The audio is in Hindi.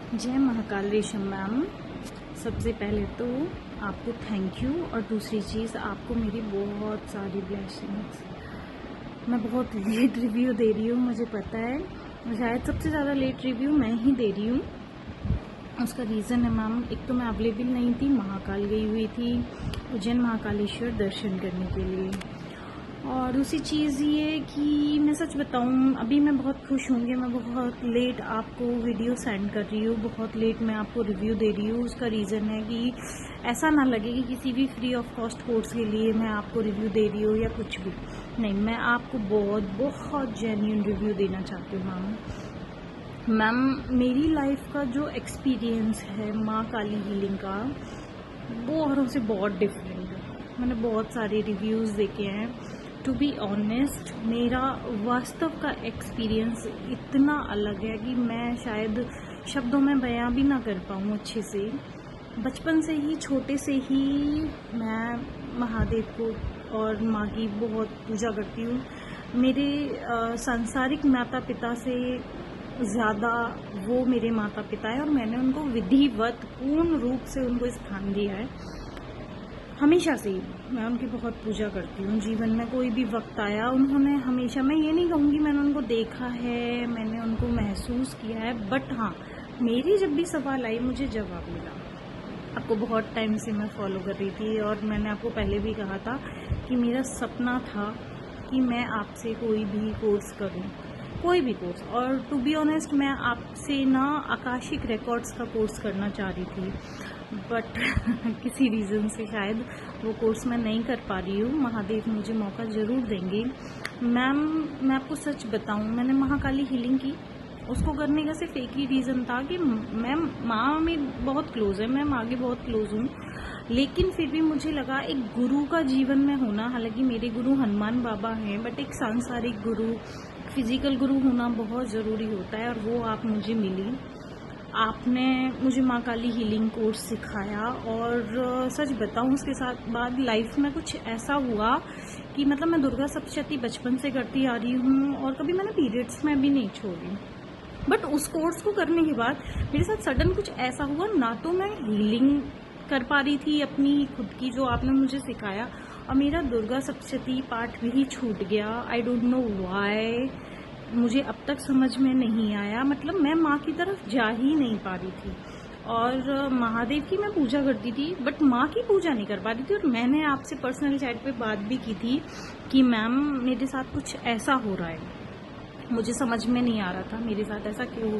जय महाकाल रेशम मैम। सबसे पहले तो आपको थैंक यू, और दूसरी चीज़ आपको मेरी बहुत सारी ब्लेसिंग्स। मैं बहुत लेट रिव्यू दे रही हूँ, मुझे पता है, शायद सबसे ज़्यादा लेट रिव्यू मैं ही दे रही हूँ। उसका रीज़न है मैम, एक तो मैं अवेलेबल नहीं थी, महाकाल गई हुई थी उज्जैन महाकालेश्वर दर्शन करने के लिए, और दूसरी चीज़ ये कि मैं सच बताऊं, अभी मैं बहुत खुश हूँ कि मैं बहुत लेट आपको वीडियो सेंड कर रही हूँ, बहुत लेट मैं आपको रिव्यू दे रही हूँ। उसका रीज़न है कि ऐसा ना लगे कि किसी भी फ्री ऑफ कॉस्ट कोर्स के लिए मैं आपको रिव्यू दे रही हूँ या कुछ भी नहीं। मैं आपको बहुत बहुत जेन्युइन रिव्यू देना चाहती हूँ मैम। मेरी लाइफ का जो एक्सपीरियंस है माँ काली हीलिंग का, वो औरों से बहुत डिफरेंट है। मैंने बहुत सारे रिव्यूज़ देखे हैं। टू बी ऑनेस्ट, मेरा वास्तव का एक्सपीरियंस इतना अलग है कि मैं शायद शब्दों में बयां भी ना कर पाऊँ अच्छे से। बचपन से ही, छोटे से ही मैं महादेव को और माँ की बहुत पूजा करती हूँ। मेरे सांसारिक माता पिता से ज़्यादा वो मेरे माता पिता है, और मैंने उनको विधिवत पूर्ण रूप से उनको स्थान दिया है। हमेशा से ही मैं उनकी बहुत पूजा करती हूँ। जीवन में कोई भी वक्त आया, उन्होंने हमेशा, मैं ये नहीं कहूँगी मैंने उनको देखा है, मैंने उनको महसूस किया है, बट हाँ, मेरी जब भी सवाल आई मुझे जवाब मिला। आपको बहुत टाइम से मैं फॉलो कर रही थी, और मैंने आपको पहले भी कहा था कि मेरा सपना था कि मैं आपसे कोई भी कोर्स करूं, कोई भी कोर्स। और टू बी ऑनेस्ट, मैं आपसे ना आकाशिक रिकॉर्ड्स का कोर्स करना चाह रही थी, बट किसी रीज़न से शायद वो कोर्स मैं नहीं कर पा रही हूँ। महादेव मुझे मौका ज़रूर देंगे मैम। मैं आपको सच बताऊँ, मैंने महाकाली हीलिंग की, उसको करने का सिर्फ एक ही रीज़न था कि मैं माँ में बहुत क्लोज है, मैं माँ के बहुत क्लोज हूँ, लेकिन फिर भी मुझे लगा एक गुरु का जीवन में होना, हालांकि मेरे गुरु हनुमान बाबा हैं, बट एक सांसारिक गुरु, फिजिकल गुरु होना बहुत ज़रूरी होता है, और वो आप मुझे मिली। आपने मुझे माँ काली हीलिंग कोर्स सिखाया, और सच बताऊँ उसके साथ बाद लाइफ में कुछ ऐसा हुआ कि मतलब मैं दुर्गा सप्तशती बचपन से करती आ रही हूँ, और कभी मैंने पीरियड्स में भी नहीं छोड़ी। बट उस कोर्स को करने के बाद मेरे साथ सडन कुछ ऐसा हुआ, ना तो मैं हीलिंग कर पा रही थी अपनी खुद की जो आपने मुझे सिखाया, और मेरा दुर्गा सप्तशती पाठ भी छूट गया। आई डोंट नो व्हाई, मुझे अब तक समझ में नहीं आया। मतलब मैं माँ की तरफ जा ही नहीं पा रही थी, और महादेव की मैं पूजा करती थी, बट माँ की पूजा नहीं कर पा रही थी। और मैंने आपसे पर्सनल चैट पे बात भी की थी कि मैम मेरे साथ कुछ ऐसा हो रहा है, मुझे समझ में नहीं आ रहा था मेरे साथ ऐसा क्यों हो रहा है।